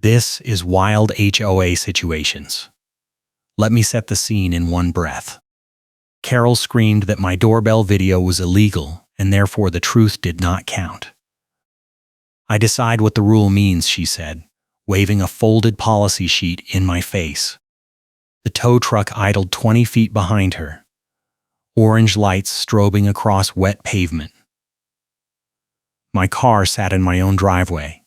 This is wild HOA situations. Let me set the scene in one breath. Carol screamed that my doorbell video was illegal and therefore the truth did not count. I decide what the rule means, she said, waving a folded policy sheet in my face. The tow truck idled 20 feet behind her, orange lights strobing across wet pavement. My car sat in my own driveway.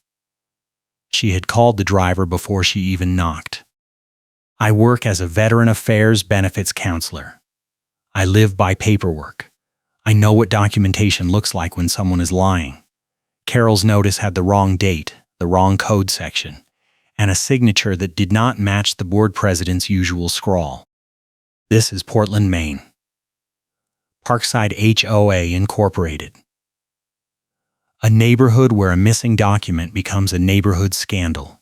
She had called the driver before she even knocked. I work as a Veteran Affairs Benefits counselor. I live by paperwork. I know what documentation looks like when someone is lying. Carol's notice had the wrong date, the wrong code section, and a signature that did not match the board president's usual scrawl. This is Portland, Maine. Parkside HOA Incorporated. A neighborhood where a missing document becomes a neighborhood scandal.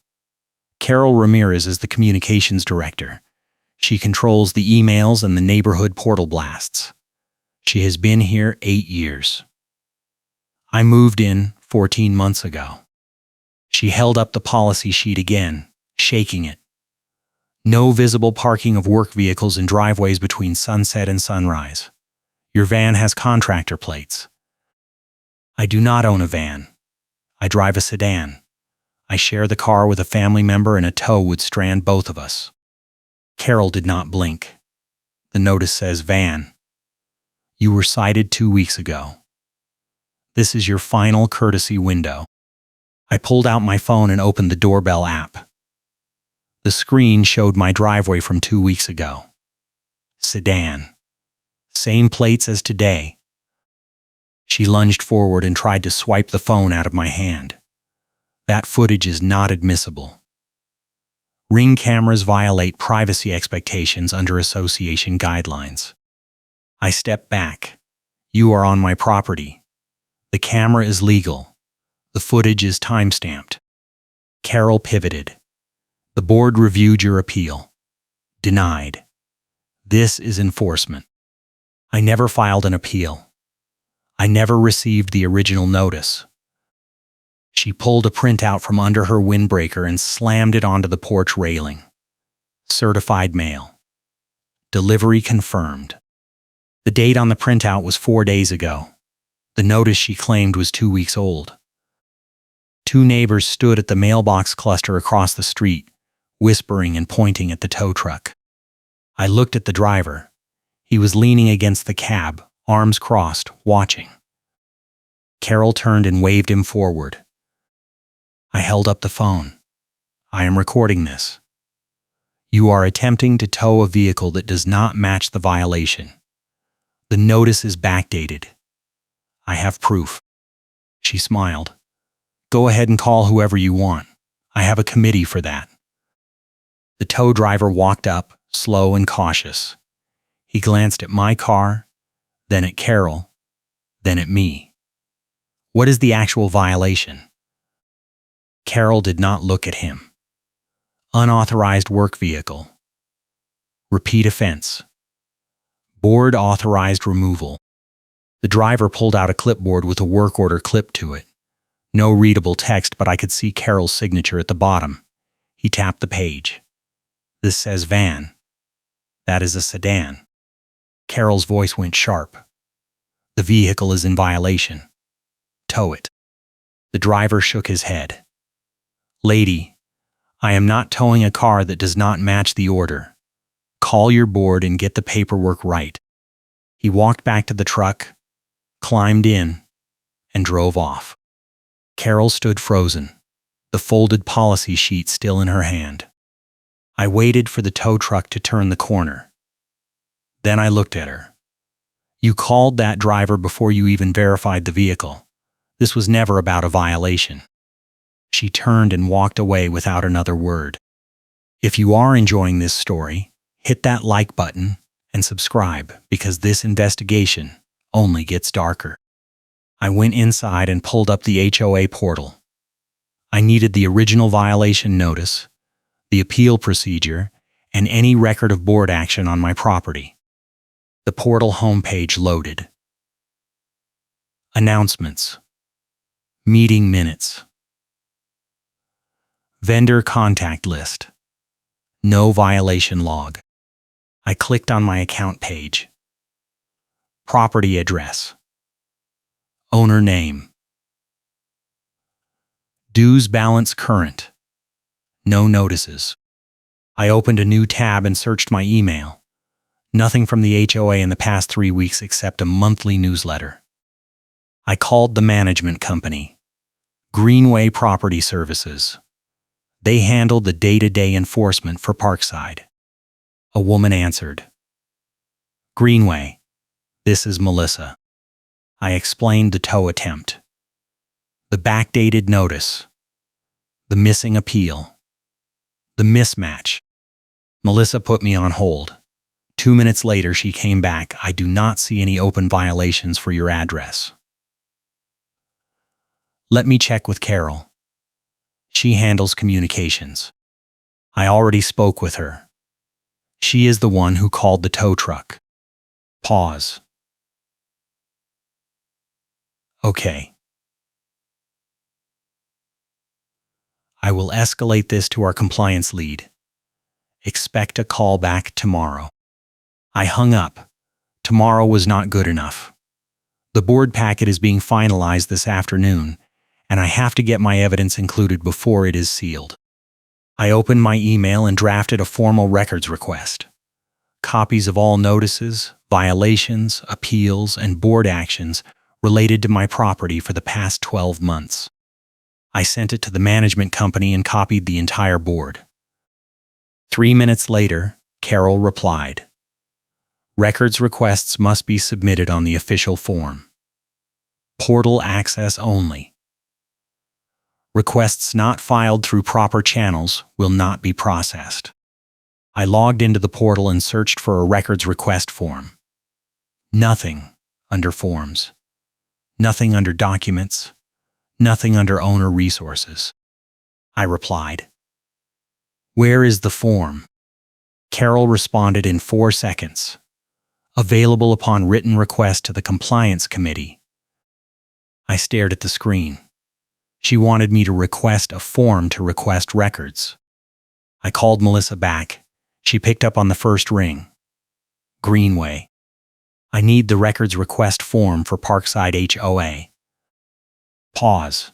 Carol Ramirez is the communications director. She controls the emails and the neighborhood portal blasts. She has been here 8 years. I moved in 14 months ago. She held up the policy sheet again, shaking it. No visible parking of work vehicles in driveways between sunset and sunrise. Your van has contractor plates. I do not own a van. I drive a sedan. I share the car with a family member and a tow would strand both of us. Carol did not blink. The notice says van. You were cited 2 weeks ago. This is your final courtesy window. I pulled out my phone and opened the doorbell app. The screen showed my driveway from 2 weeks ago. Sedan. Same plates as today. She lunged forward and tried to swipe the phone out of my hand. That footage is not admissible. Ring cameras violate privacy expectations under association guidelines. I stepped back. You are on my property. The camera is legal. The footage is time-stamped. Carol pivoted. The board reviewed your appeal. Denied. This is enforcement. I never filed an appeal. I never received the original notice. She pulled a printout from under her windbreaker and slammed it onto the porch railing. Certified mail. Delivery confirmed. The date on the printout was 4 days ago. The notice she claimed was 2 weeks old. 2 neighbors stood at the mailbox cluster across the street, whispering and pointing at the tow truck. I looked at the driver. He was leaning against the cab, arms crossed, watching. Carol turned and waved him forward. I held up the phone. I am recording this. You are attempting to tow a vehicle that does not match the violation. The notice is backdated. I have proof. She smiled. Go ahead and call whoever you want. I have a committee for that. The tow driver walked up, slow and cautious. He glanced at my car, then at Carol, then at me. What is the actual violation? Carol did not look at him. Unauthorized work vehicle. Repeat offense. Board authorized removal. The driver pulled out a clipboard with a work order clipped to it. No readable text, but I could see Carol's signature at the bottom. He tapped the page. This says van. That is a sedan. Carol's voice went sharp. The vehicle is in violation. Tow it. The driver shook his head. Lady, I am not towing a car that does not match the order. Call your board and get the paperwork right. He walked back to the truck, climbed in, and drove off. Carol stood frozen, the folded policy sheet still in her hand. I waited for the tow truck to turn the corner. Then I looked at her. You called that driver before you even verified the vehicle. This was never about a violation. She turned and walked away without another word. If you are enjoying this story, hit that like button and subscribe because this investigation only gets darker. I went inside and pulled up the HOA portal. I needed the original violation notice, the appeal procedure, and any record of board action on my property. The portal homepage loaded. Announcements. Meeting minutes. Vendor contact list. No violation log. I clicked on my account page. Property address. Owner name. Dues balance current. No notices. I opened a new tab and searched my email. Nothing from the HOA in the past 3 weeks except a monthly newsletter. I called the management company, Greenway Property Services. They handled the day-to-day enforcement for Parkside. A woman answered. Greenway, this is Melissa. I explained the tow attempt, the backdated notice, the missing appeal, the mismatch. Melissa put me on hold. 2 minutes later, she came back. I do not see any open violations for your address. Let me check with Carol. She handles communications. I already spoke with her. She is the one who called the tow truck. Pause. Okay. I will escalate this to our compliance lead. Expect a call back tomorrow. I hung up. Tomorrow was not good enough. The board packet is being finalized this afternoon, and I have to get my evidence included before it is sealed. I opened my email and drafted a formal records request. Copies of all notices, violations, appeals, and board actions related to my property for the past 12 months. I sent it to the management company and copied the entire board. 3 minutes later, Carol replied. Records requests must be submitted on the official form. Portal access only. Requests not filed through proper channels will not be processed. I logged into the portal and searched for a records request form. Nothing under forms. Nothing under documents. Nothing under owner resources. I replied. Where is the form? Carol responded in 4 seconds. Available upon written request to the compliance committee. I stared at the screen. She wanted me to request a form to request records. I called Melissa back. She picked up on the first ring. Greenway. I need the records request form for Parkside HOA. Pause.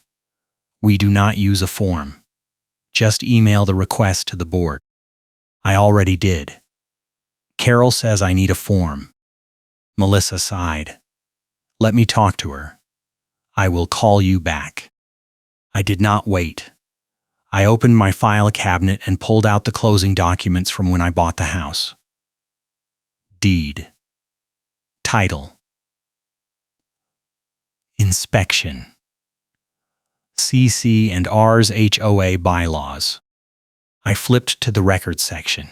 We do not use a form. Just email the request to the board. I already did. Carol says I need a form. Melissa sighed. Let me talk to her. I will call you back. I did not wait. I opened my file cabinet and pulled out the closing documents from when I bought the house. Deed. Title. Inspection. CC and R's HOA bylaws. I flipped to the records section.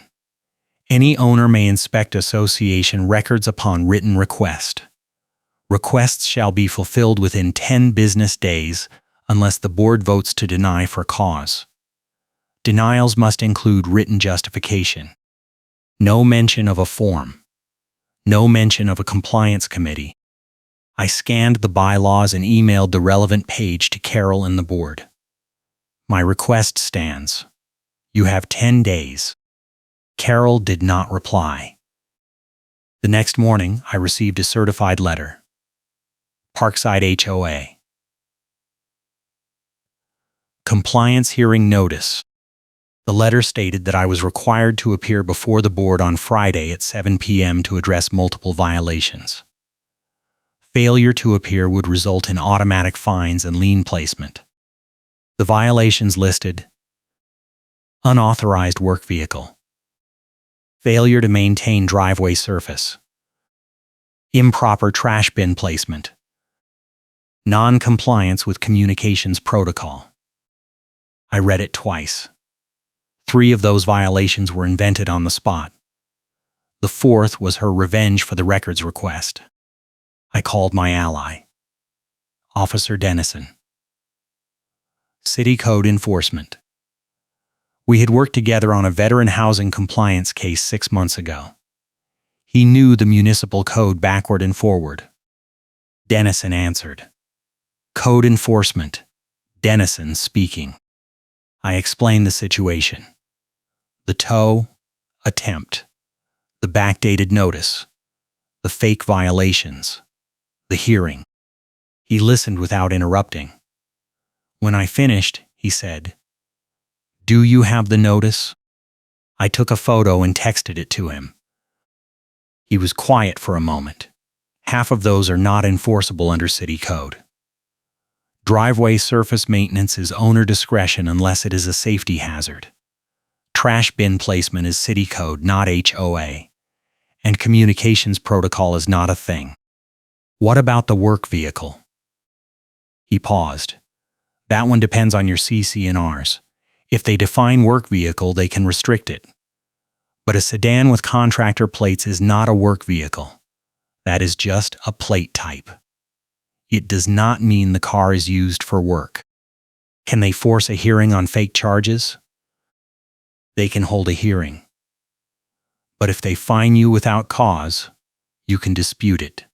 Any owner may inspect association records upon written request. Requests shall be fulfilled within 10 business days unless the board votes to deny for cause. Denials must include written justification. No mention of a form. No mention of a compliance committee. I scanned the bylaws and emailed the relevant page to Carol and the board. My request stands. You have 10 days. Carol did not reply. The next morning, I received a certified letter. Parkside HOA. Compliance hearing notice. The letter stated that I was required to appear before the board on Friday at 7 p.m. to address multiple violations. Failure to appear would result in automatic fines and lien placement. The violations listed: unauthorized work vehicle, failure to maintain driveway surface, improper trash bin placement, non-compliance with communications protocol. I read it twice. 3 of those violations were invented on the spot. The 4th was her revenge for the records request. I called my ally, Officer Dennison. City Code Enforcement. We had worked together on a veteran housing compliance case 6 months ago. He knew the municipal code backward and forward. Dennison answered. Code Enforcement. Dennison speaking. I explained the situation. The tow, attempt, the backdated notice, the fake violations, the hearing. He listened without interrupting. When I finished, he said, "Do you have the notice?" I took a photo and texted it to him. He was quiet for a moment. Half of those are not enforceable under city code. Driveway surface maintenance is owner discretion unless it is a safety hazard. Trash bin placement is city code, not HOA. And communications protocol is not a thing. What about the work vehicle? He paused. That one depends on your CC&Rs. If they define work vehicle, they can restrict it. But a sedan with contractor plates is not a work vehicle. That is just a plate type. It does not mean the car is used for work. Can they force a hearing on fake charges? They can hold a hearing. But if they fine you without cause, you can dispute it.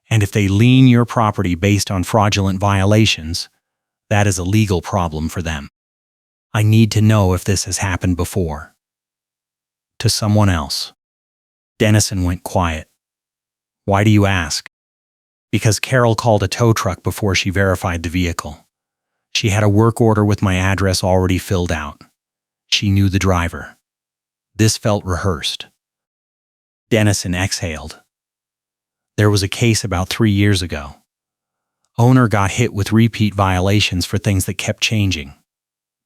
And if they lien your property based on fraudulent violations, that is a legal problem for them. I need to know if this has happened before. To someone else. Dennison went quiet. Why do you ask? Because Carol called a tow truck before she verified the vehicle. She had a work order with my address already filled out. She knew the driver. This felt rehearsed. Dennison exhaled. There was a case about 3 years ago. Owner got hit with repeat violations for things that kept changing.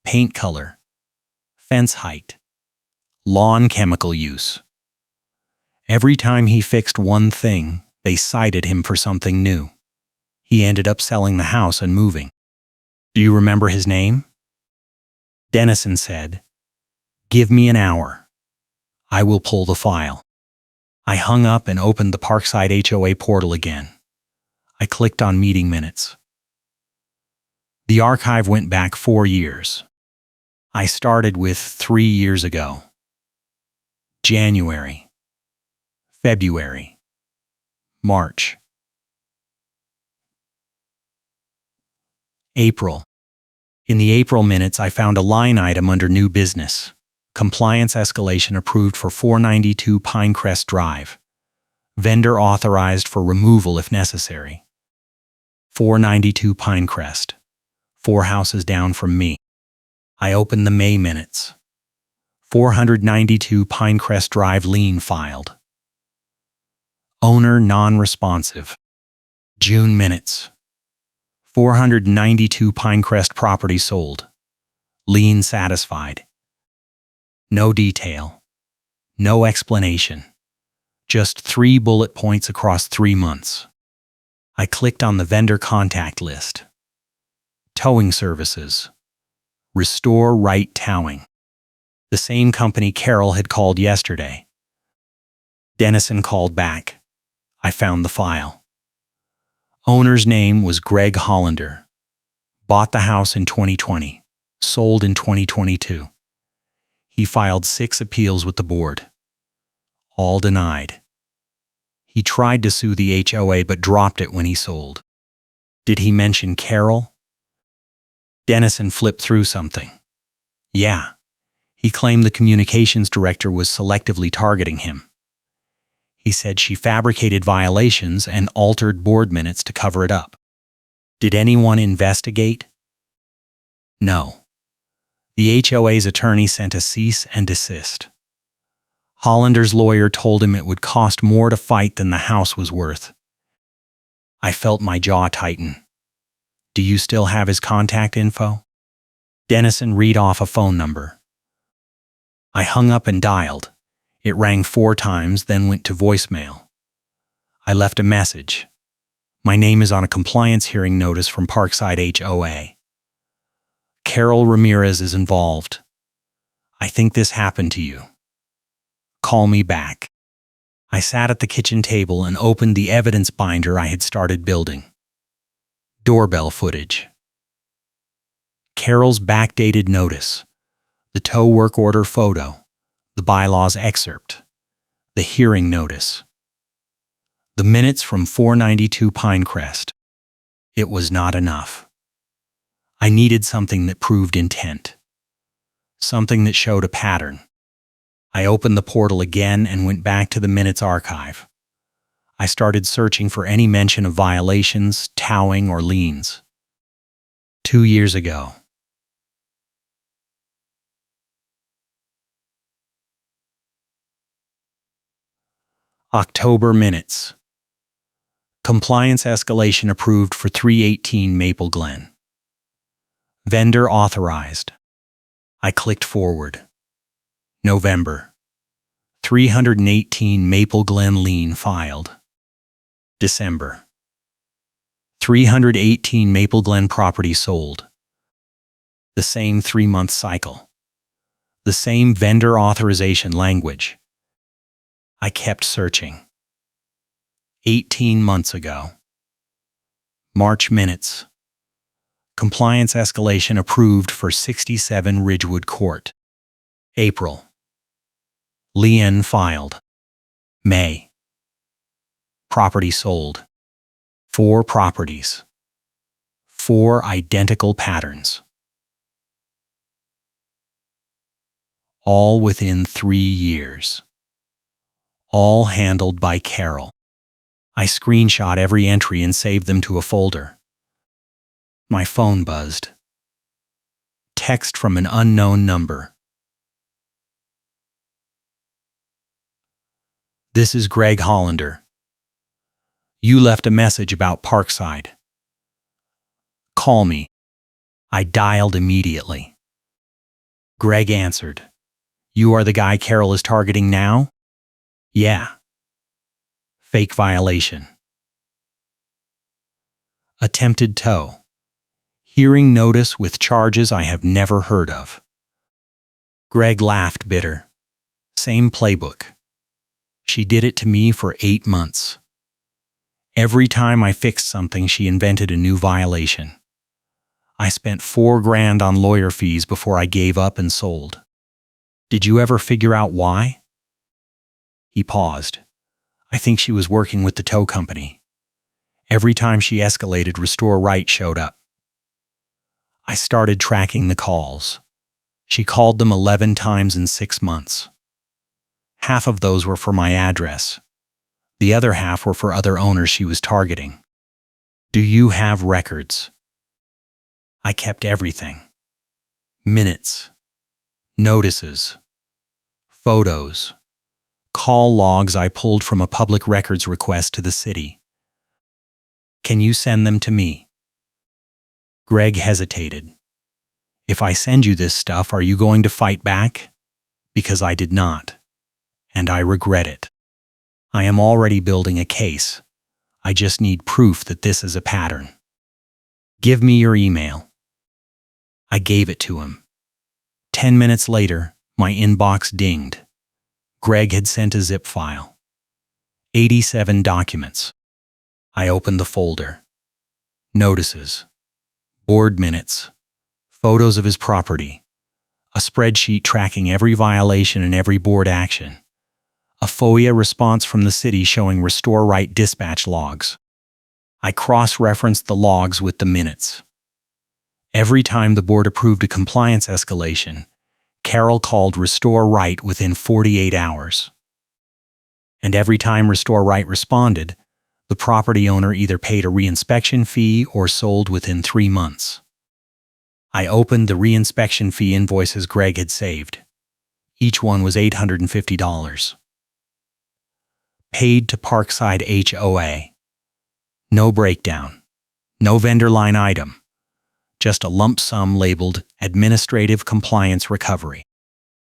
Paint color, fence height, lawn chemical use. Every time he fixed one thing, they cited him for something new. He ended up selling the house and moving. Do you remember his name? Dennison said, "Give me an hour. I will pull the file." I hung up and opened the Parkside HOA portal again. I clicked on meeting minutes. The archive went back 4 years. I started with 3 years ago. January, February, March, April. In the April minutes, I found a line item under new business. Compliance escalation approved for 492 Pinecrest Drive. Vendor authorized for removal if necessary. 492 Pinecrest. 4 houses down from me. I opened the May minutes. 492 Pinecrest Drive lien filed. Owner non-responsive. June minutes. 492 Pinecrest property sold. Lien satisfied. No detail. No explanation. Just 3 bullet points across 3 months. I clicked on the vendor contact list. Towing services. Restore Right Towing. The same company Carol had called yesterday. Dennison called back. I found the file. Owner's name was Greg Hollander. Bought the house in 2020. Sold in 2022. He filed 6 appeals with the board. All denied. He tried to sue the HOA but dropped it when he sold. Did he mention Carol? Dennison flipped through something. Yeah. He claimed the communications director was selectively targeting him. He said she fabricated violations and altered board minutes to cover it up. Did anyone investigate? No. The HOA's attorney sent a cease and desist. Hollander's lawyer told him it would cost more to fight than the house was worth. I felt my jaw tighten. Do you still have his contact info? Dennison read off a phone number. I hung up and dialed. It rang 4 times, then went to voicemail. I left a message. My name is on a compliance hearing notice from Parkside HOA. Carol Ramirez is involved. I think this happened to you. Call me back. I sat at the kitchen table and opened the evidence binder I had started building. Doorbell footage. Carol's backdated notice. The tow work order photo. The bylaws excerpt. The hearing notice. The minutes from 492 Pinecrest. It was not enough. I needed something that proved intent. something that showed a pattern. I opened the portal again and went back to the minutes archive. I started searching for any mention of violations, towing, or liens. 2 years ago. October minutes. Compliance escalation approved for 318 Maple Glen. Vendor authorized. I clicked forward. November. 318 Maple Glen lien filed. December. 318 Maple Glen property sold. The same 3-month cycle. The same vendor authorization language. I kept searching. 18 months ago. March minutes. Compliance escalation approved for 67 Ridgewood Court. April. Lien filed. May. Property sold. 4 properties. 4 identical patterns. All within 3 years. All handled by Carol. I screenshot every entry and saved them to a folder. My phone buzzed. Text from an unknown number. This is Greg Hollander. You left a message about Parkside. Call me. I dialed immediately. Greg answered. You are the guy Carol is targeting now? Yeah. Fake violation. Attempted tow. Hearing notice with charges I have never heard of. Greg laughed bitter. Same playbook. She did it to me for 8 months. Every time I fixed something, she invented a new violation. I spent $4,000 on lawyer fees before I gave up and sold. Did you ever figure out why? He paused. I think she was working with the tow company. Every time she escalated, Restore Right showed up. I started tracking the calls. She called them 11 times in 6 months. Half of those were for my address. The other half were for other owners she was targeting. Do you have records? I kept everything. Minutes. Notices. Photos. Call logs I pulled from a public records request to the city. Can you send them to me? Greg hesitated. If I send you this stuff, are you going to fight back? Because I did not. And I regret it. I am already building a case. I just need proof that this is a pattern. Give me your email. I gave it to him. 10 minutes later, my inbox dinged. Greg had sent a zip file. 87 documents. I opened the folder. Notices. Board minutes. Photos of his property. A spreadsheet tracking every violation and every board action. A FOIA response from the city showing Restore Right dispatch logs. I cross-referenced the logs with the minutes. Every time the board approved a compliance escalation, Carol called Restore Right within 48 hours. And every time Restore Right responded, the property owner either paid a reinspection fee or sold within 3 months. I opened the reinspection fee invoices Greg had saved. Each one was $850. Paid to Parkside HOA. No breakdown. No vendor line item. Just a lump sum labeled Administrative Compliance Recovery.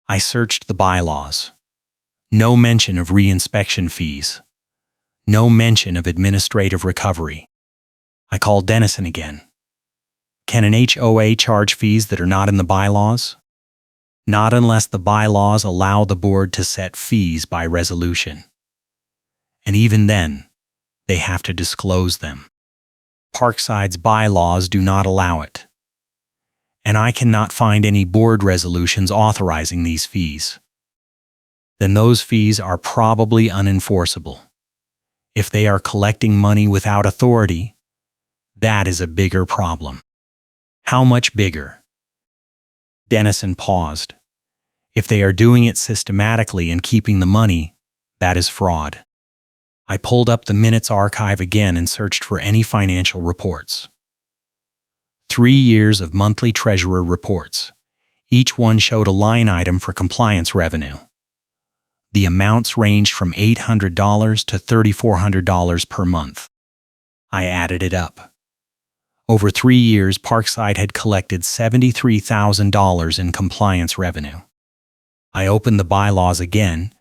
I searched the bylaws. No mention of reinspection fees. No mention of administrative recovery. I called Dennison again. Can an HOA charge fees that are not in the bylaws? Not unless the bylaws allow the board to set fees by resolution. And even then, they have to disclose them. Parkside's bylaws do not allow it. And I cannot find any board resolutions authorizing these fees. Then those fees are probably unenforceable. If they are collecting money without authority, that is a bigger problem. How much bigger? Dennison paused. If they are doing it systematically and keeping the money, that is fraud. I pulled up the minutes archive again and searched for any financial reports. 3 years of monthly treasurer reports. Each one showed a line item for compliance revenue. The amounts ranged from $800 to $3,400 per month. I added it up. Over 3 years, Parkside had collected $73,000 in compliance revenue. I opened the bylaws again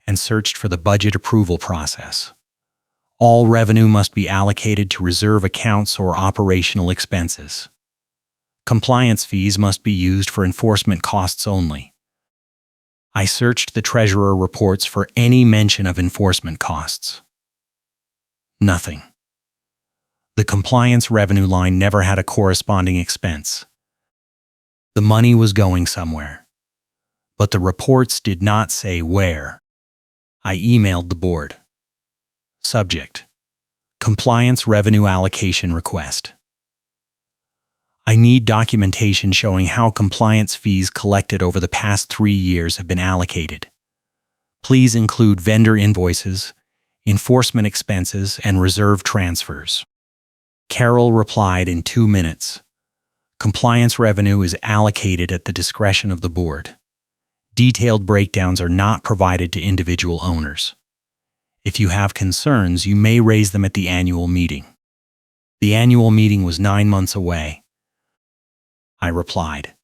and searched for the budget approval process. All revenue must be allocated to reserve accounts or operational expenses. Compliance fees must be used for enforcement costs only. I searched the treasurer reports for any mention of enforcement costs. Nothing. The compliance revenue line never had a corresponding expense. The money was going somewhere, but the reports did not say where. I emailed the board. Subject: Compliance Revenue Allocation Request. I need documentation showing how compliance fees collected over the past 3 years have been allocated. Please include vendor invoices, enforcement expenses, and reserve transfers. Carol replied in 2 minutes. Compliance revenue is allocated at the discretion of the board. Detailed breakdowns are not provided to individual owners. If you have concerns, you may raise them at the annual meeting. The annual meeting was 9 months away. I replied.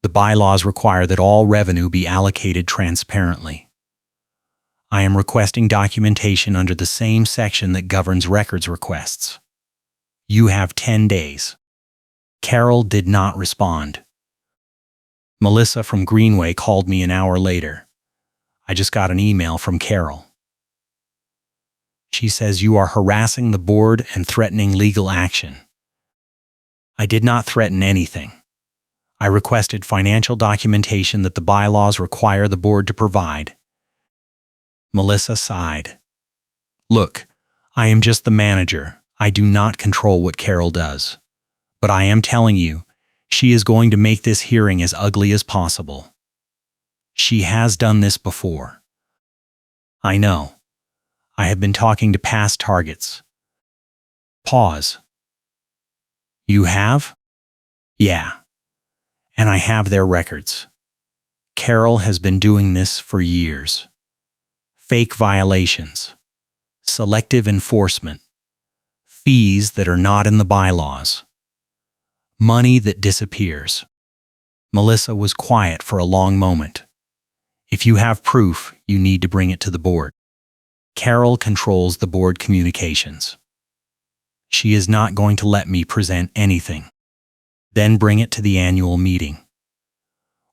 The bylaws require that all revenue be allocated transparently. I am requesting documentation under the same section that governs records requests. You have 10 days. Carol did not respond. Melissa from Greenway called me an hour later. I just got an email from Carol. She says you are harassing the board and threatening legal action. I did not threaten anything. I requested financial documentation that the bylaws require the board to provide. Melissa sighed. Look, I am just the manager. I do not control what Carol does. But I am telling you, she is going to make this hearing as ugly as possible. She has done this before. I know. I have been talking to past targets. Pause. You have? Yeah. And I have their records. Carol has been doing this for years. Fake violations. Selective enforcement. Fees that are not in the bylaws. Money that disappears. Melissa was quiet for a long moment. If you have proof, you need to bring it to the board. Carol controls the board communications. She is not going to let me present anything. Then bring it to the annual meeting.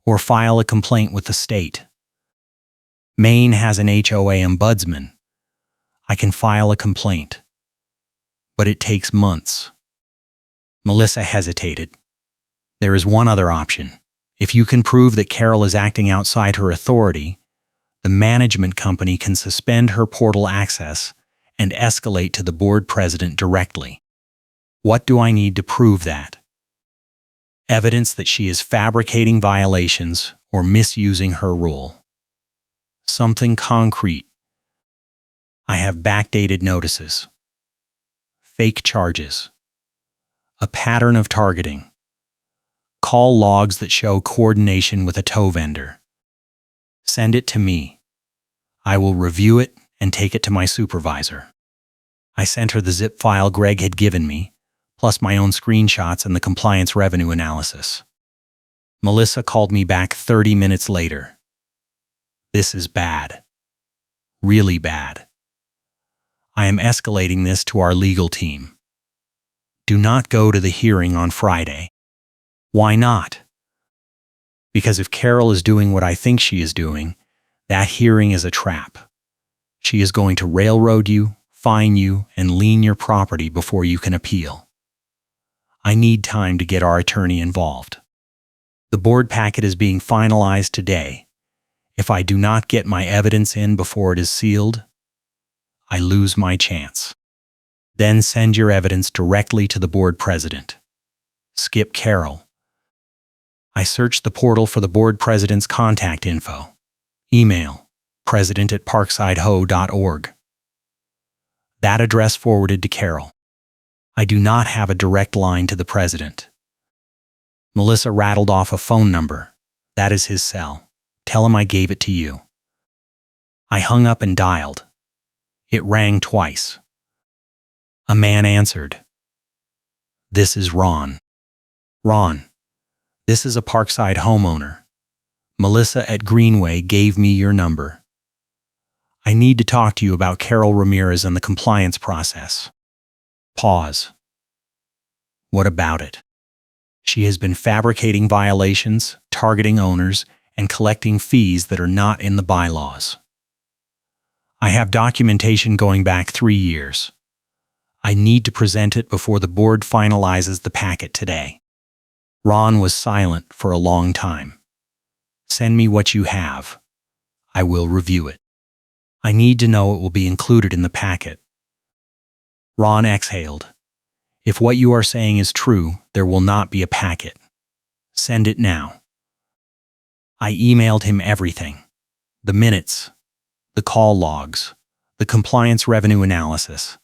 Or file a complaint with the state. Maine has an HOA ombudsman. I can file a complaint. But it takes months. Melissa hesitated. There is one other option. If you can prove that Carol is acting outside her authority, the management company can suspend her portal access and escalate to the board president directly. What do I need to prove that? Evidence that she is fabricating violations or misusing her role. Something concrete. I have backdated notices. Fake charges. A pattern of targeting. Call logs that show coordination with a tow vendor. Send it to me. I will review it and take it to my supervisor. I sent her the zip file Greg had given me, plus my own screenshots and the compliance revenue analysis. Melissa called me back 30 minutes later. This is bad. Really bad. I am escalating this to our legal team. Do not go to the hearing on Friday. Why not? Because if Carol is doing what I think she is doing, that hearing is a trap. She is going to railroad you, fine you, and lien your property before you can appeal. I need time to get our attorney involved. The board packet is being finalized today. If I do not get my evidence in before it is sealed, I lose my chance. Then send your evidence directly to the board president. Skip Carol. I searched the portal for the board president's contact info. Email, president@parksideho.org. That address forwarded to Carol. I do not have a direct line to the president. Melissa rattled off a phone number. That is his cell. Tell him I gave it to you. I hung up and dialed. It rang twice. A man answered. This is Ron. Ron, this is a Parkside homeowner. Melissa at Greenway gave me your number. I need to talk to you about Carol Ramirez and the compliance process. Pause. What about it? She has been fabricating violations, targeting owners, and collecting fees that are not in the bylaws. I have documentation going back 3 years. I need to present it before the board finalizes the packet today. Ron was silent for a long time. Send me what you have. I will review it. I need to know it will be included in the packet. Ron exhaled. If what you are saying is true, there will not be a packet. Send it now. I emailed him everything. The minutes, the call logs, the compliance revenue analysis,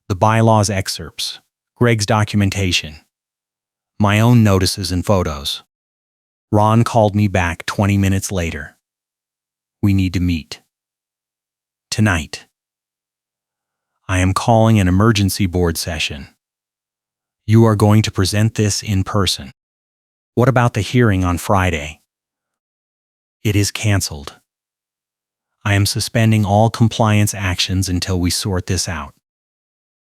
the bylaws excerpts, Greg's documentation, my own notices and photos. Ron called me back 20 minutes later. We need to meet. Tonight. I am calling an emergency board session. You are going to present this in person. What about the hearing on Friday? It is canceled. I am suspending all compliance actions until we sort this out.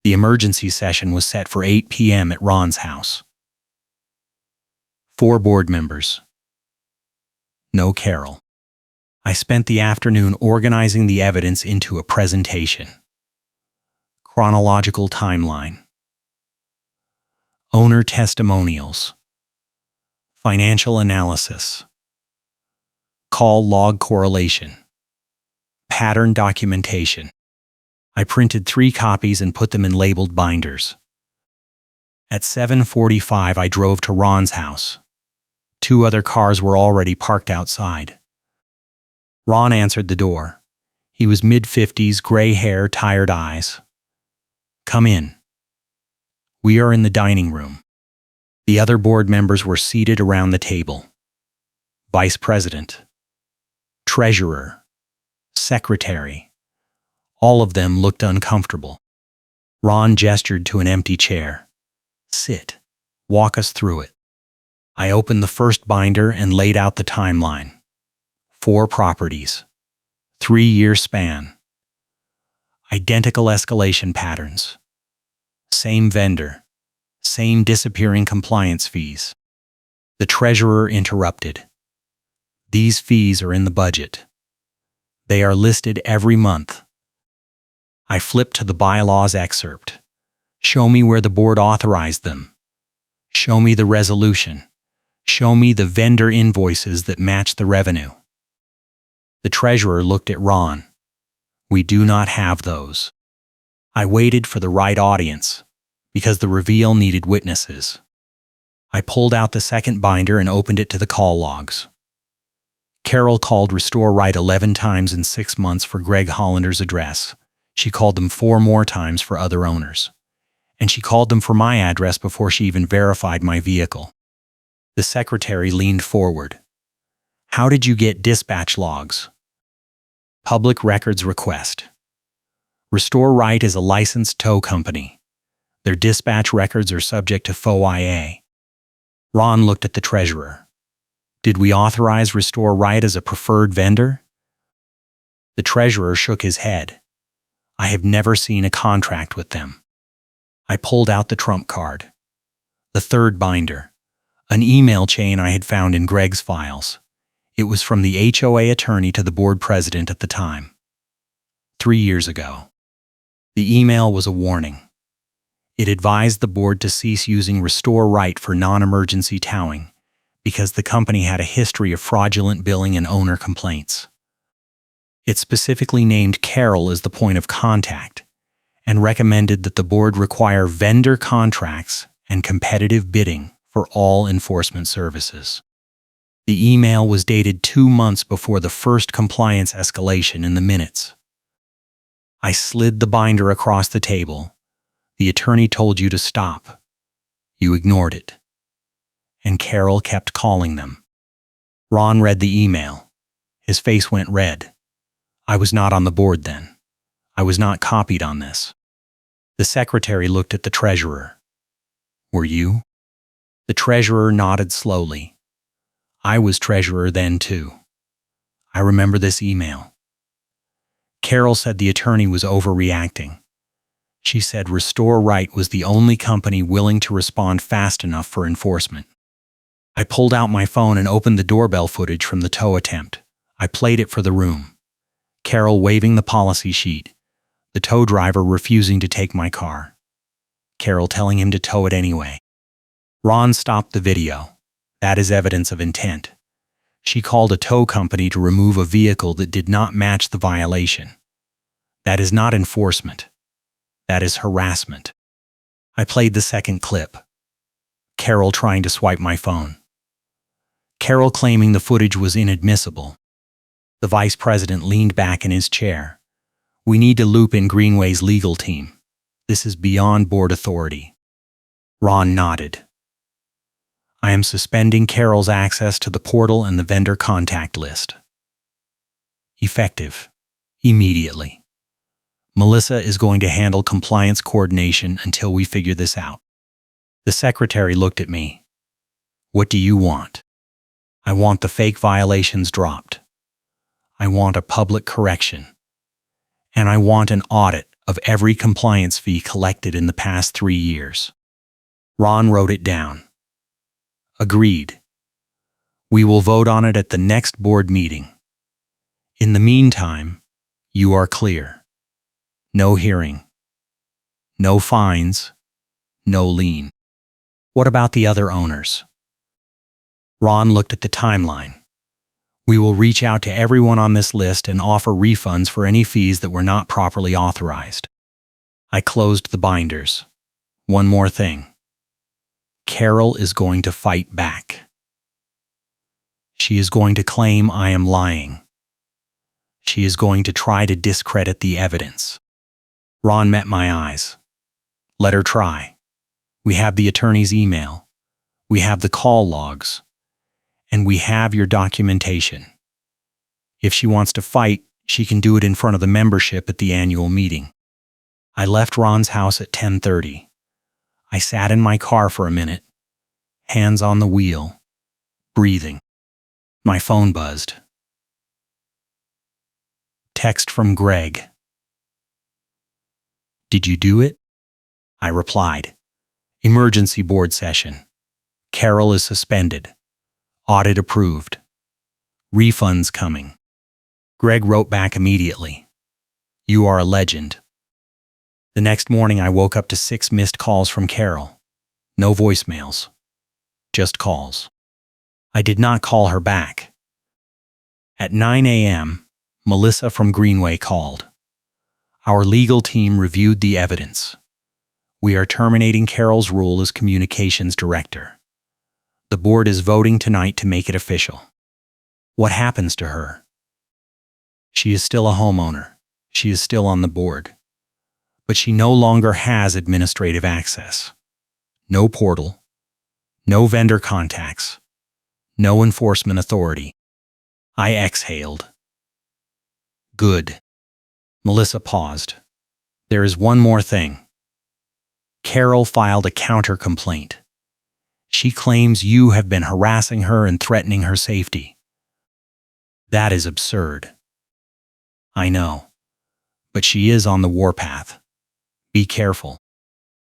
The emergency session was set for 8 p.m. at Ron's house. 4 board members. No Carol. I spent the afternoon organizing the evidence into a presentation. Chronological timeline. Owner testimonials. Financial analysis. Call log correlation. Pattern documentation. I printed 3 copies and put them in labeled binders. At 7:45, I drove to Ron's house. 2 other cars were already parked outside. Ron answered the door. He was mid-50s, gray hair, tired eyes. Come in. We are in the dining room. The other board members were seated around the table. Vice President, Treasurer, Secretary. All of them looked uncomfortable. Ron gestured to an empty chair. Sit. Walk us through it. I opened the first binder and laid out the timeline. 4 properties. 3-year span. Identical escalation patterns. Same vendor. Same disappearing compliance fees. The treasurer interrupted. These fees are in the budget. They are listed every month. I flipped to the bylaws excerpt. Show me where the board authorized them. Show me the resolution. Show me the vendor invoices that match the revenue. The treasurer looked at Ron. We do not have those. I waited for the right audience, because the reveal needed witnesses. I pulled out the second binder and opened it to the call logs. Carol called Restore Right 11 times in 6 months for Greg Hollander's address. She called them 4 more times for other owners. And she called them for my address before she even verified my vehicle. The secretary leaned forward. How did you get dispatch logs? Public records request. Restore Right is a licensed tow company. Their dispatch records are subject to HOA. Ron looked at the treasurer. Did we authorize Restore Right as a preferred vendor? The treasurer shook his head. I have never seen a contract with them. I pulled out the trump card. The third binder. An email chain I had found in Greg's files. It was from the HOA attorney to the board president at the time. 3 years ago. The email was a warning. It advised the board to cease using Restore Right for non-emergency towing because the company had a history of fraudulent billing and owner complaints. It specifically named Carol as the point of contact and recommended that the board require vendor contracts and competitive bidding for all enforcement services. The email was dated 2 months before the first compliance escalation in the minutes. I slid the binder across the table. The attorney told you to stop. You ignored it. And Carol kept calling them. Ron read the email. His face went red. I was not on the board then. I was not copied on this. The secretary looked at the treasurer. Were you? The treasurer nodded slowly. I was treasurer then too. I remember this email. Carol said the attorney was overreacting. She said Restore Right was the only company willing to respond fast enough for enforcement. I pulled out my phone and opened the doorbell footage from the tow attempt. I played it for the room. Carol waving the policy sheet. The tow driver refusing to take my car. Carol telling him to tow it anyway. Ron stopped the video. That is evidence of intent. She called a tow company to remove a vehicle that did not match the violation. That is not enforcement. That is harassment. I played the second clip. Carol trying to swipe my phone. Carol claiming the footage was inadmissible. The vice president leaned back in his chair. We need to loop in Greenway's legal team. This is beyond board authority. Ron nodded. I am suspending Carol's access to the portal and the vendor contact list. Effective. Immediately. Melissa is going to handle compliance coordination until we figure this out. The secretary looked at me. What do you want? I want the fake violations dropped. I want a public correction. And I want an audit of every compliance fee collected in the past 3 years. Ron wrote it down. Agreed. We will vote on it at the next board meeting. In the meantime, you are clear. No hearing. No fines. No lien. What about the other owners? Ron looked at the timeline. We will reach out to everyone on this list and offer refunds for any fees that were not properly authorized. I closed the binders. One more thing. Carol is going to fight back. She is going to claim I am lying. She is going to try to discredit the evidence. Ron met my eyes. Let her try. We have the attorney's email. We have the call logs. And we have your documentation. If she wants to fight, she can do it in front of the membership at the annual meeting. I left Ron's house at 10:30. I sat in my car for a minute, hands on the wheel, breathing. My phone buzzed. Text from Greg. Did you do it? I replied. Emergency board session. Carol is suspended. Audit approved. Refunds coming. Greg wrote back immediately. You are a legend. The next morning I woke up to 6 missed calls from Carol. No voicemails. Just calls. I did not call her back. At 9 a.m., Melissa from Greenway called. Our legal team reviewed the evidence. We are terminating Carol's role as communications director. The board is voting tonight to make it official. What happens to her? She is still a homeowner. She is still on the board. But she no longer has administrative access. No portal. No vendor contacts. No enforcement authority. I exhaled. Good. Melissa paused. There is one more thing. Carol filed a counter-complaint. She claims you have been harassing her and threatening her safety. That is absurd. I know. But she is on the warpath. Be careful.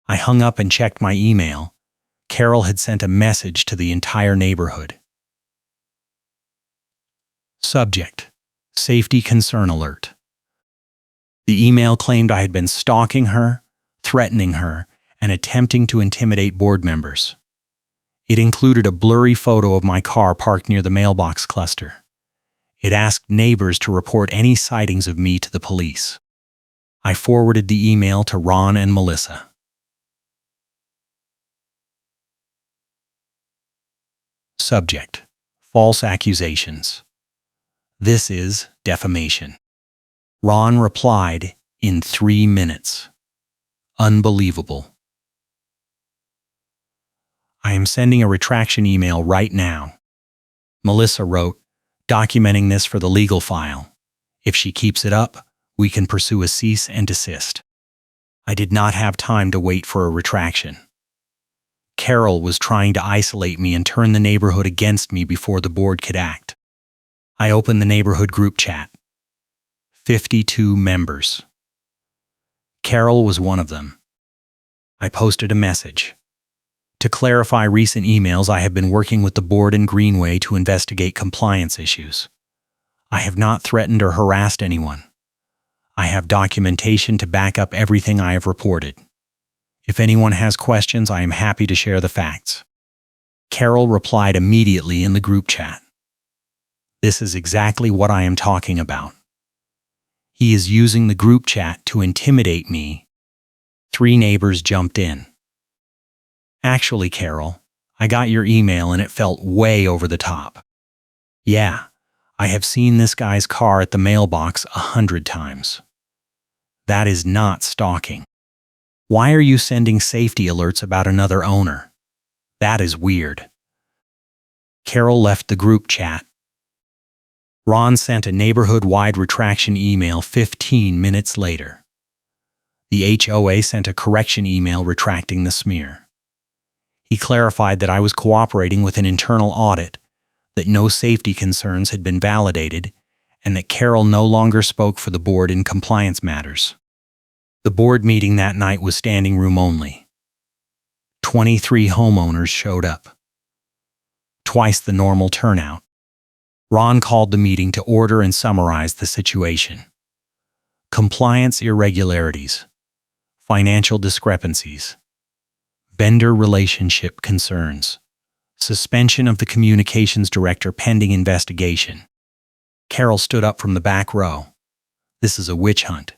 I hung up and checked my email. Carol had sent a message to the entire neighborhood. Subject: Safety Concern Alert. The email claimed I had been stalking her, threatening her, and attempting to intimidate board members. It included a blurry photo of my car parked near the mailbox cluster. It asked neighbors to report any sightings of me to the police. I forwarded the email to Ron and Melissa. Subject: False accusations. This is defamation. Ron replied in 3 minutes. Unbelievable. I am sending a retraction email right now. Melissa wrote, documenting this for the legal file. If she keeps it up, we can pursue a cease and desist. I did not have time to wait for a retraction. Carol was trying to isolate me and turn the neighborhood against me before the board could act. I opened the neighborhood group chat. 52 members. Carol was one of them. I posted a message. To clarify recent emails, I have been working with the board in Greenway to investigate compliance issues. I have not threatened or harassed anyone. I have documentation to back up everything I have reported. If anyone has questions, I am happy to share the facts. Carol replied immediately in the group chat. This is exactly what I am talking about. He is using the group chat to intimidate me. 3 neighbors jumped in. Actually, Carol, I got your email and it felt way over the top. Yeah, I have seen this guy's car at the mailbox 100 times. That is not stalking. Why are you sending safety alerts about another owner? That is weird. Carol left the group chat. Ron sent a neighborhood-wide retraction email 15 minutes later. The HOA sent a correction email retracting the smear. He clarified that I was cooperating with an internal audit, that no safety concerns had been validated, and that Carol no longer spoke for the board in compliance matters. The board meeting that night was standing room only. 23 homeowners showed up. Twice the normal turnout. Ron called the meeting to order and summarize the situation. Compliance irregularities, financial discrepancies, vendor relationship concerns, suspension of the communications director pending investigation. Carol stood up from the back row. This is a witch hunt.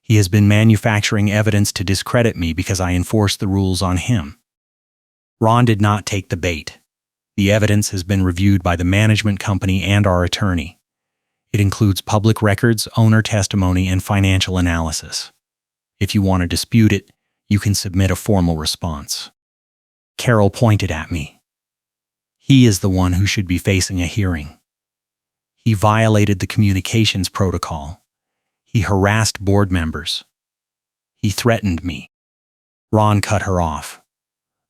He has been manufacturing evidence to discredit me because I enforced the rules on him. Ron did not take the bait. The evidence has been reviewed by the management company and our attorney. It includes public records, owner testimony, and financial analysis. If you want to dispute it, you can submit a formal response. Carol pointed at me. He is the one who should be facing a hearing. He violated the communications protocol. He harassed board members. He threatened me. Ron cut her off.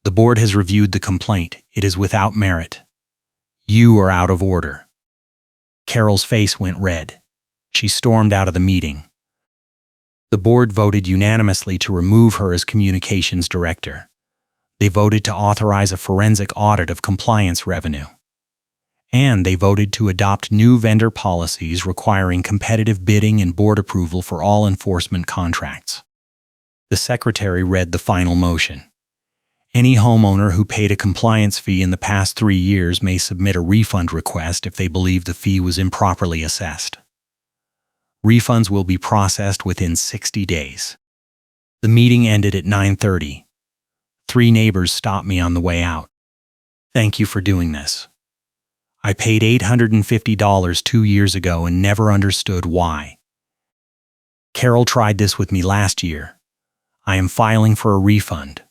The board has reviewed the complaint. It is without merit. You are out of order. Carol's face went red. She stormed out of the meeting. The board voted unanimously to remove her as communications director. They voted to authorize a forensic audit of compliance revenue. And they voted to adopt new vendor policies requiring competitive bidding and board approval for all enforcement contracts. The secretary read the final motion. Any homeowner who paid a compliance fee in the past 3 years may submit a refund request if they believe the fee was improperly assessed. Refunds will be processed within 60 days. The meeting ended at 9:30. 3 neighbors stopped me on the way out. Thank you for doing this. I paid $850 2 years ago and never understood why. Carol tried this with me last year. I am filing for a refund.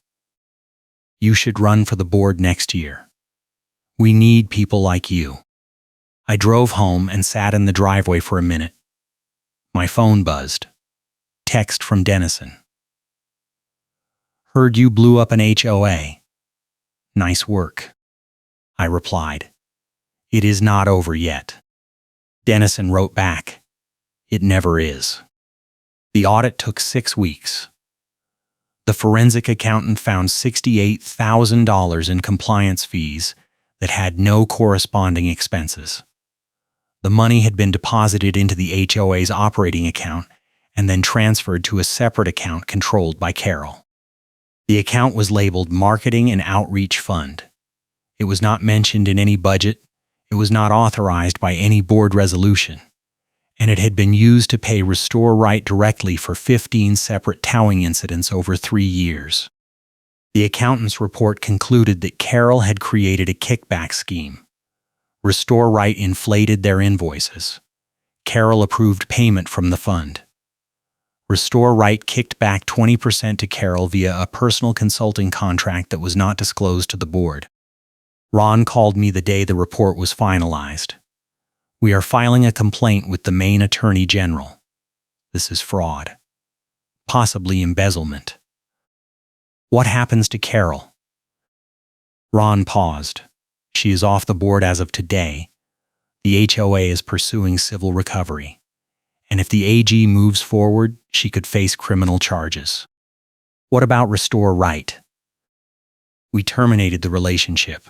You should run for the board next year. We need people like you. I drove home and sat in the driveway for a minute. My phone buzzed. Text from Dennison. Heard you blew up an HOA. Nice work. I replied. It is not over yet. Dennison wrote back. It never is. The audit took 6 weeks. The forensic accountant found $68,000 in compliance fees that had no corresponding expenses. The money had been deposited into the HOA's operating account and then transferred to a separate account controlled by Carol. The account was labeled Marketing and Outreach Fund. It was not mentioned in any budget, it was not authorized by any board resolution, and it had been used to pay Restore Right directly for 15 separate towing incidents over 3 years. The accountant's report concluded that Carol had created a kickback scheme. Restore Right inflated their invoices. Carol approved payment from the fund. Restore Right kicked back 20% to Carol via a personal consulting contract that was not disclosed to the board. Ron called me the day the report was finalized. We are filing a complaint with the Maine Attorney General. This is fraud. Possibly embezzlement. What happens to Carol? Ron paused. She is off the board as of today. The HOA is pursuing civil recovery. And if the AG moves forward, she could face criminal charges. What about Restore Right? We terminated the relationship.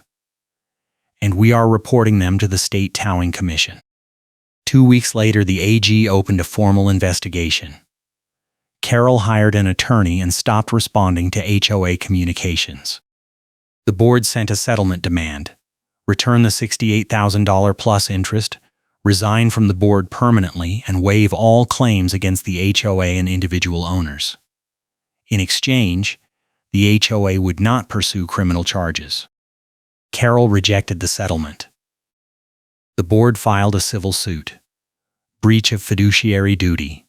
And we are reporting them to the State Towing Commission. 2 weeks later, the AG opened a formal investigation. Carol hired an attorney and stopped responding to HOA communications. The board sent a settlement demand. Return the $68,000 plus interest, resign from the board permanently, and waive all claims against the HOA and individual owners. In exchange, the HOA would not pursue criminal charges. Carol rejected the settlement. The board filed a civil suit. Breach of fiduciary duty.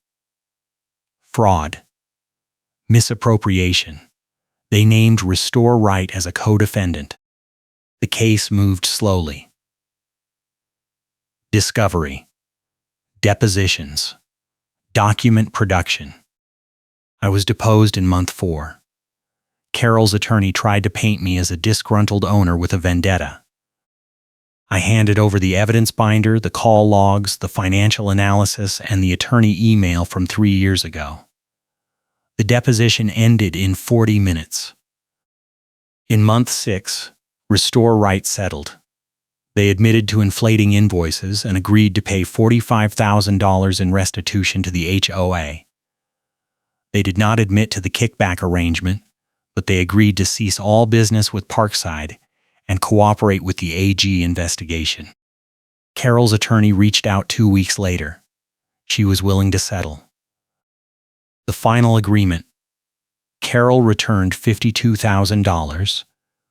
Fraud. Misappropriation. They named Restore Right as a co-defendant. The case moved slowly. Discovery. Depositions. Document production. I was deposed in month 4. Carol's attorney tried to paint me as a disgruntled owner with a vendetta. I handed over the evidence binder, the call logs, the financial analysis, and the attorney email from 3 years ago. The deposition ended in 40 minutes. In month 6, Restore Right settled. They admitted to inflating invoices and agreed to pay $45,000 in restitution to the HOA. They did not admit to the kickback arrangement, but they agreed to cease all business with Parkside and cooperate with the AG investigation. Carol's attorney reached out 2 weeks later. She was willing to settle. The final agreement. Carol returned $52,000,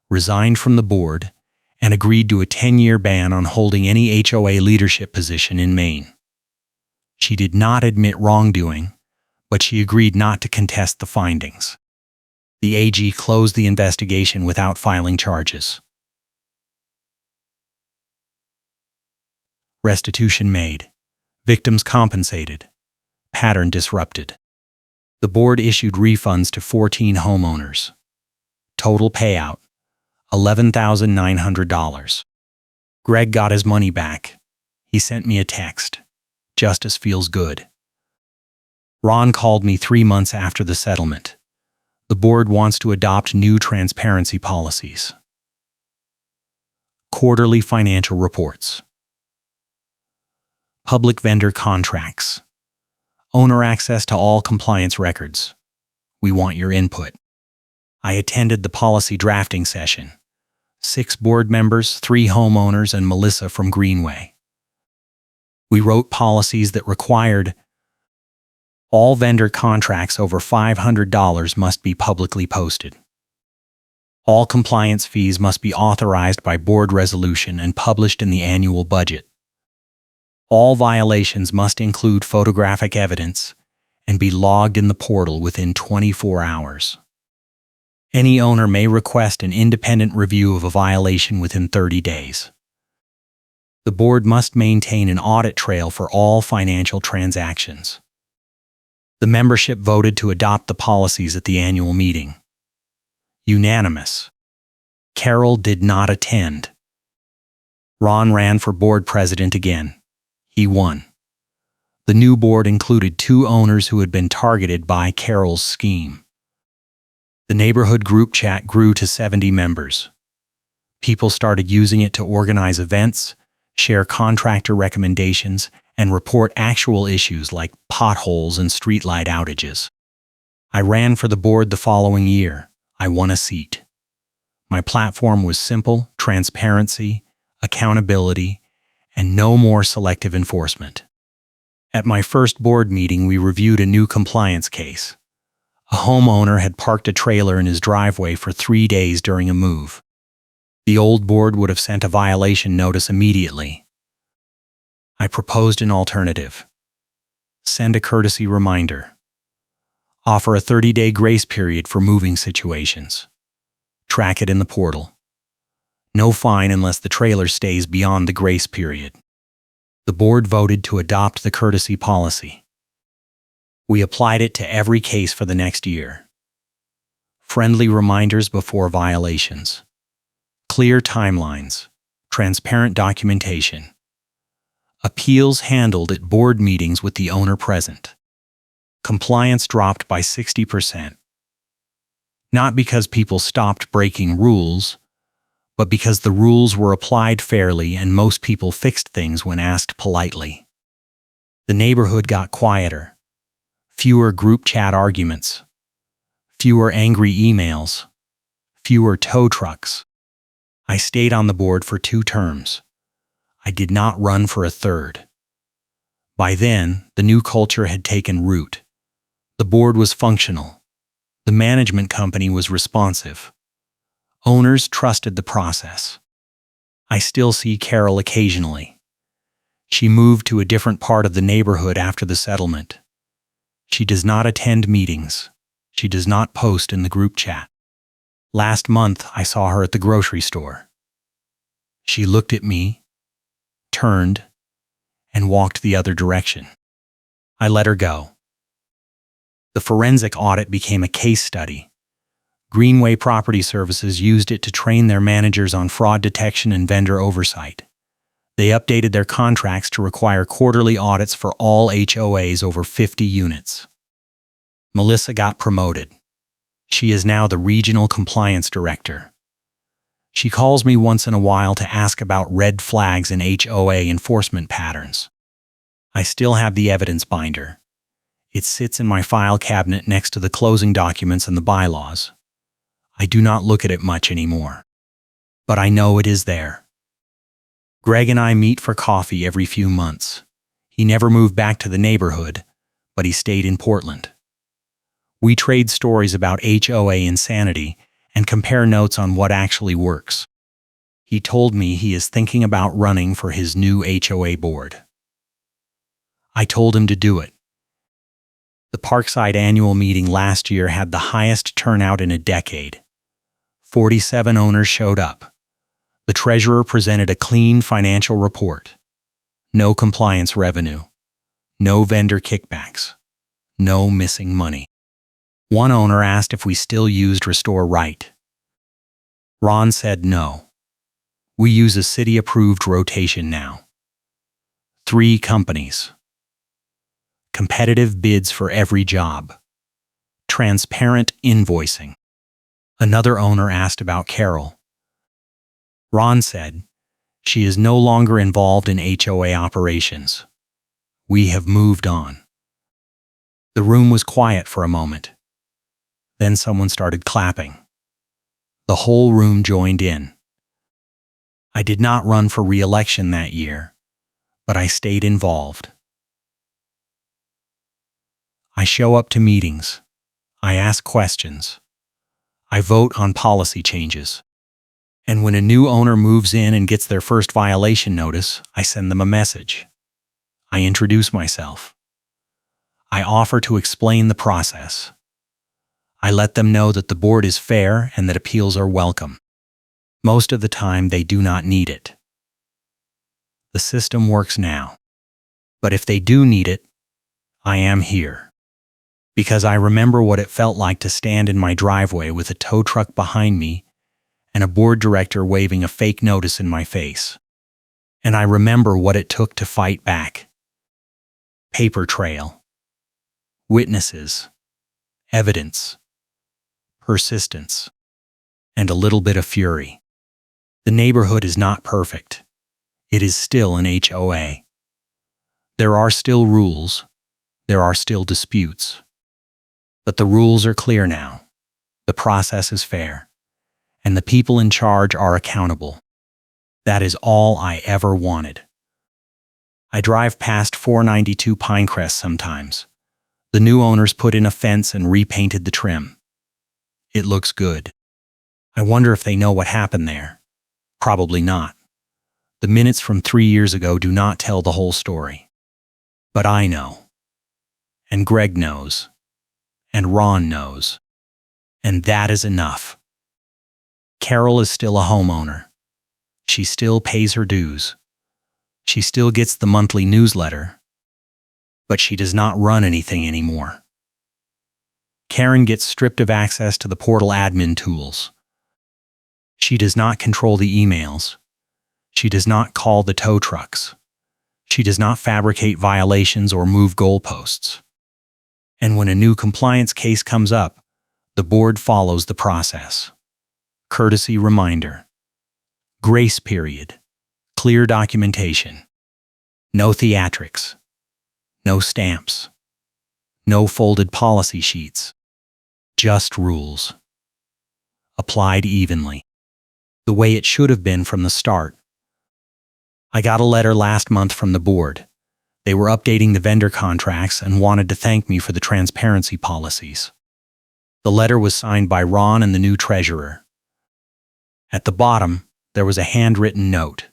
resigned from the board, and agreed to a 10-year ban on holding any HOA leadership position in Maine. She did not admit wrongdoing, but she agreed not to contest the findings. The AG closed the investigation without filing charges. Restitution made. Victims compensated. Pattern disrupted. The board issued refunds to 14 homeowners. Total payout, $11,900. Greg got his money back. He sent me a text. Justice feels good. Ron called me 3 months after the settlement. The board wants to adopt new transparency policies. Quarterly financial reports. Public vendor contracts. Owner access to all compliance records. We want your input. I attended the policy drafting session. 6 board members, 3 homeowners, and Melissa from Greenway. We wrote policies that required all vendor contracts over $500 must be publicly posted. All compliance fees must be authorized by board resolution and published in the annual budget. All violations must include photographic evidence and be logged in the portal within 24 hours. Any owner may request an independent review of a violation within 30 days. The board must maintain an audit trail for all financial transactions. The membership voted to adopt the policies at the annual meeting. Unanimous. Carol did not attend. Ron ran for board president again. He won. The new board included 2 owners who had been targeted by Carol's scheme. The neighborhood group chat grew to 70 members. People started using it to organize events, share contractor recommendations, and report actual issues like potholes and streetlight outages. I ran for the board the following year. I won a seat. My platform was simple: transparency, accountability, and no more selective enforcement. At my first board meeting, we reviewed a new compliance case. A homeowner had parked a trailer in his driveway for 3 days during a move. The old board would have sent a violation notice immediately. I proposed an alternative. Send a courtesy reminder. Offer a 30-day grace period for moving situations. Track it in the portal. No fine unless the trailer stays beyond the grace period. The board voted to adopt the courtesy policy. We applied it to every case for the next year. Friendly reminders before violations. Clear timelines. Transparent documentation. Appeals handled at board meetings with the owner present. Compliance dropped by 60%. Not because people stopped breaking rules, but because the rules were applied fairly and most people fixed things when asked politely. The neighborhood got quieter. Fewer group chat arguments. Fewer angry emails. Fewer tow trucks. I stayed on the board for 2 terms. I did not run for a third. By then, the new culture had taken root. The board was functional. The management company was responsive. Owners trusted the process. I still see Carol occasionally. She moved to a different part of the neighborhood after the settlement. She does not attend meetings. She does not post in the group chat. Last month, I saw her at the grocery store. She looked at me, turned, and walked the other direction. I let her go. The forensic audit became a case study. Greenway Property Services used it to train their managers on fraud detection and vendor oversight. They updated their contracts to require quarterly audits for all HOAs over 50 units. Melissa got promoted. She is now the Regional Compliance Director. She calls me once in a while to ask about red flags in HOA enforcement patterns. I still have the evidence binder. It sits in my file cabinet next to the closing documents and the bylaws. I do not look at it much anymore. But I know it is there. Greg and I meet for coffee every few months. He never moved back to the neighborhood, but he stayed in Portland. We trade stories about HOA insanity and compare notes on what actually works. He told me he is thinking about running for his new HOA board. I told him to do it. The Parkside annual meeting last year had the highest turnout in a decade. 47 owners showed up. The treasurer presented a clean financial report. No compliance revenue. No vendor kickbacks. No missing money. One owner asked if we still used Restore Right. Ron said no. We use a city-approved rotation now. 3 companies. Competitive bids for every job. Transparent invoicing. Another owner asked about Carol. Ron said, she is no longer involved in HOA operations. We have moved on. The room was quiet for a moment. Then someone started clapping. The whole room joined in. I did not run for re-election that year, but I stayed involved. I show up to meetings. I ask questions. I vote on policy changes. And when a new owner moves in and gets their first violation notice, I send them a message. I introduce myself. I offer to explain the process. I let them know that the board is fair and that appeals are welcome. Most of the time, they do not need it. The system works now. But if they do need it, I am here. Because I remember what it felt like to stand in my driveway with a tow truck behind me and a board director waving a fake notice in my face. And I remember what it took to fight back. Paper trail. Witnesses. Evidence. Persistence. And a little bit of fury. The neighborhood is not perfect. It is still an HOA. There are still rules. There are still disputes. But the rules are clear now. The process is fair. And the people in charge are accountable. That is all I ever wanted. I drive past 492 Pinecrest sometimes. The new owners put in a fence and repainted the trim. It looks good. I wonder if they know what happened there. Probably not. The minutes from 3 years ago do not tell the whole story. But I know. And Greg knows. And Ron knows. And that is enough. Carol is still a homeowner. She still pays her dues. She still gets the monthly newsletter. But she does not run anything anymore. Karen gets stripped of access to the portal admin tools. She does not control the emails. She does not call the tow trucks. She does not fabricate violations or move goalposts. And when a new compliance case comes up, the board follows the process. Courtesy reminder. Grace period. Clear documentation. No theatrics. No stamps. No folded policy sheets. Just rules. Applied evenly. The way it should have been from the start. I got a letter last month from the board. They were updating the vendor contracts and wanted to thank me for the transparency policies. The letter was signed by Ron and the new treasurer. At the bottom, there was a handwritten note.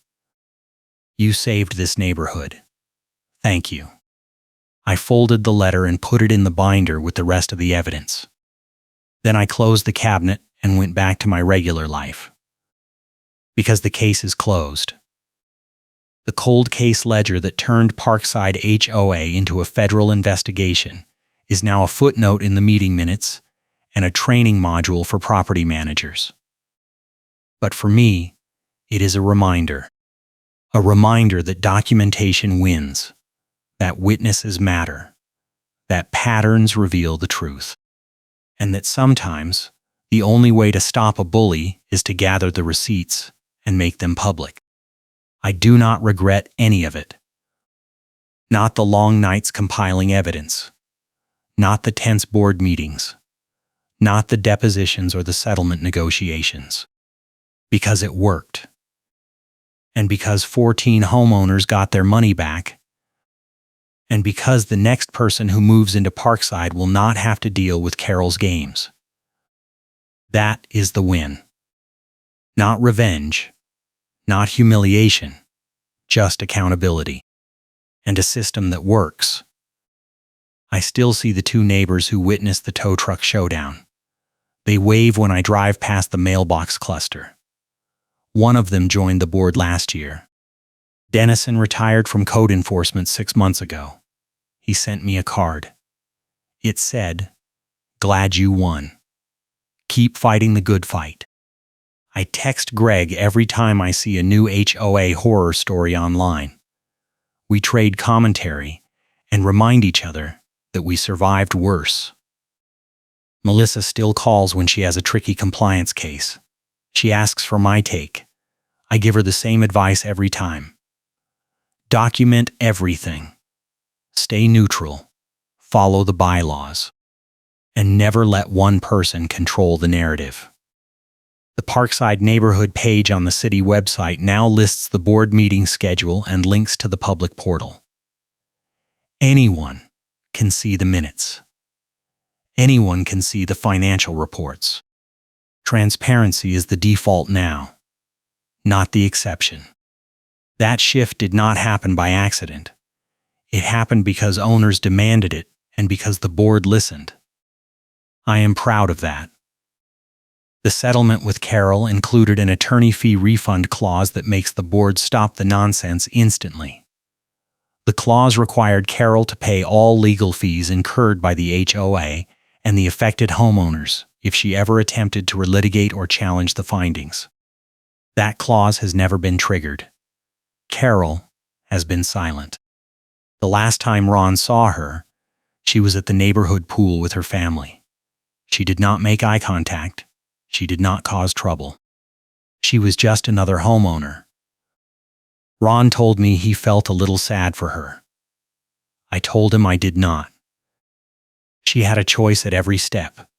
You saved this neighborhood. Thank you. I folded the letter and put it in the binder with the rest of the evidence. Then I closed the cabinet and went back to my regular life. Because the case is closed. The cold case ledger that turned Parkside HOA into a federal investigation is now a footnote in the meeting minutes and a training module for property managers. But for me, it is a reminder. A reminder that documentation wins, that witnesses matter, that patterns reveal the truth, and that sometimes the only way to stop a bully is to gather the receipts and make them public. I do not regret any of it. Not the long nights compiling evidence, not the tense board meetings, not the depositions or the settlement negotiations, because it worked. And because 14 homeowners got their money back, and because the next person who moves into Parkside will not have to deal with Carol's games. That is the win. Not revenge, not humiliation, just accountability, and a system that works. I still see the two neighbors who witnessed the tow truck showdown. They wave when I drive past the mailbox cluster. One of them joined the board last year. Dennison retired from code enforcement 6 months ago. He sent me a card. It said, "Glad you won. Keep fighting the good fight." I text Greg every time I see a new HOA horror story online. We trade commentary and remind each other that we survived worse. Melissa still calls when she has a tricky compliance case. She asks for my take. I give her the same advice every time. Document everything. Stay neutral. Follow the bylaws. And never let one person control the narrative. The Parkside Neighborhood page on the city website now lists the board meeting schedule and links to the public portal. Anyone can see the minutes. Anyone can see the financial reports. Transparency is the default now, not the exception. That shift did not happen by accident. It happened because owners demanded it and because the board listened. I am proud of that. The settlement with Carol included an attorney fee refund clause that makes the board stop the nonsense instantly. The clause required Carol to pay all legal fees incurred by the HOA and the affected homeowners if she ever attempted to relitigate or challenge the findings. That clause has never been triggered. Carol has been silent. The last time Ron saw her, she was at the neighborhood pool with her family. She did not make eye contact. She did not cause trouble. She was just another homeowner. Ron told me he felt a little sad for her. I told him I did not. She had a choice at every step.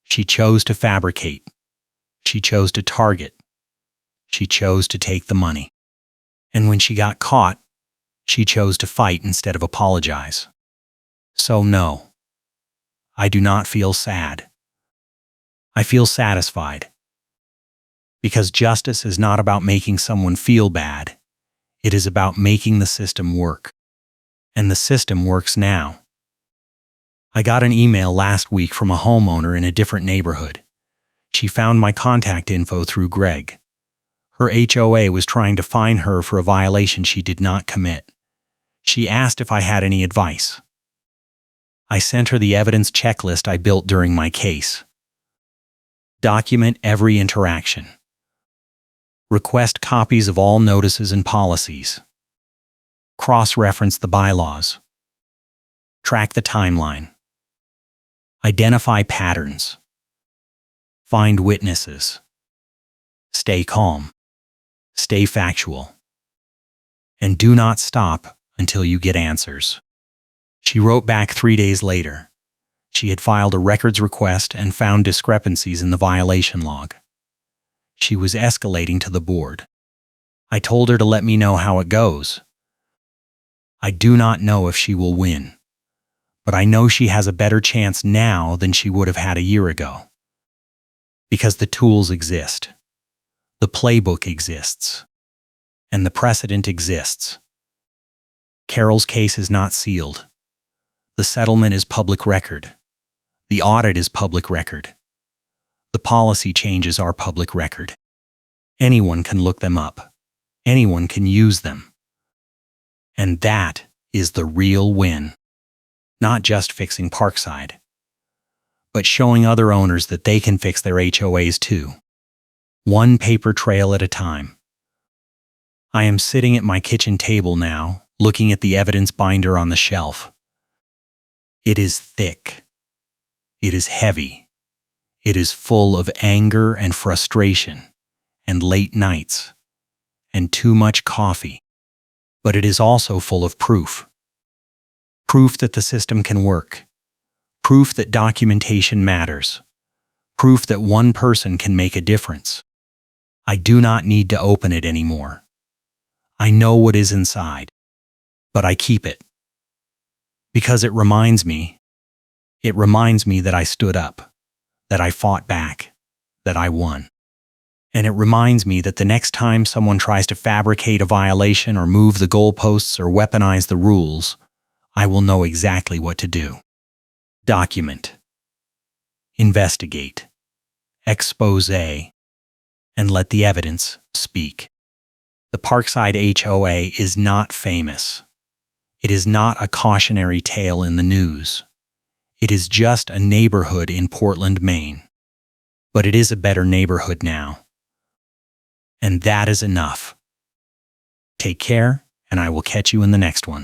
She chose to fabricate. She chose to target. She chose to take the money. And when she got caught, she chose to fight instead of apologize. So no, I do not feel sad. I feel satisfied. Because justice is not about making someone feel bad. It is about making the system work. And the system works now. I got an email last week from a homeowner in a different neighborhood. She found my contact info through Greg. Her HOA was trying to fine her for a violation she did not commit. She asked if I had any advice. I sent her the evidence checklist I built during my case. Document every interaction. Request copies of all notices and policies. Cross-reference the bylaws. Track the timeline. Identify patterns. Find witnesses. Stay calm. Stay factual. And do not stop until you get answers. She wrote back 3 days later. She had filed a records request and found discrepancies in the violation log. She was escalating to the board. I told her to let me know how it goes. I do not know if she will win, but I know she has a better chance now than she would have had a year ago. Because the tools exist. The playbook exists. And the precedent exists. Carol's case is not sealed. The settlement is public record. The audit is public record. The policy changes are public record. Anyone can look them up. Anyone can use them. And that is the real win. Not just fixing Parkside, but showing other owners that they can fix their HOAs too. One paper trail at a time. I am sitting at my kitchen table now, looking at the evidence binder on the shelf. It is thick. It is heavy. It is full of anger and frustration, and late nights, and too much coffee. But it is also full of proof. Proof that the system can work. Proof that documentation matters. Proof that one person can make a difference. I do not need to open it anymore. I know what is inside, but I keep it. Because it reminds me that I stood up, that I fought back, that I won. And it reminds me that the next time someone tries to fabricate a violation or move the goalposts or weaponize the rules, I will know exactly what to do. Document. Investigate. Expose. And let the evidence speak. The Parkside HOA is not famous. It is not a cautionary tale in the news. It is just a neighborhood in Portland, Maine. But it is a better neighborhood now. And that is enough. Take care, and I will catch you in the next one.